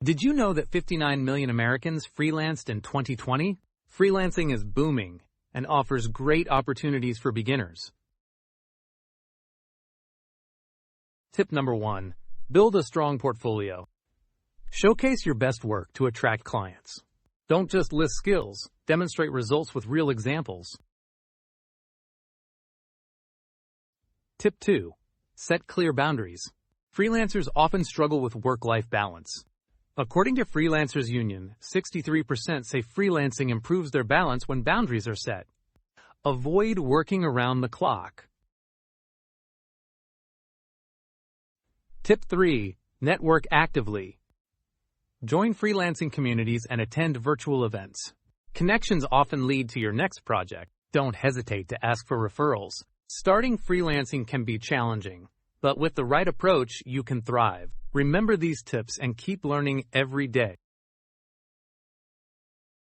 Did you know that 59 million Americans freelanced in 2020? Freelancing is booming and offers great opportunities for beginners. Tip number 1. Build a strong portfolio. Showcase your best work to attract clients. Don't just list skills, demonstrate results with real examples. Tip 2. Set clear boundaries. Freelancers often struggle with work-life balance. According to Freelancers Union, 63% say freelancing improves their balance when boundaries are set. Avoid working around the clock. Tip 3. Network actively. Join freelancing communities and attend virtual events. Connections often lead to your next project. Don't hesitate to ask for referrals. Starting freelancing can be challenging, but with the right approach, you can thrive. Remember these tips and keep learning every day.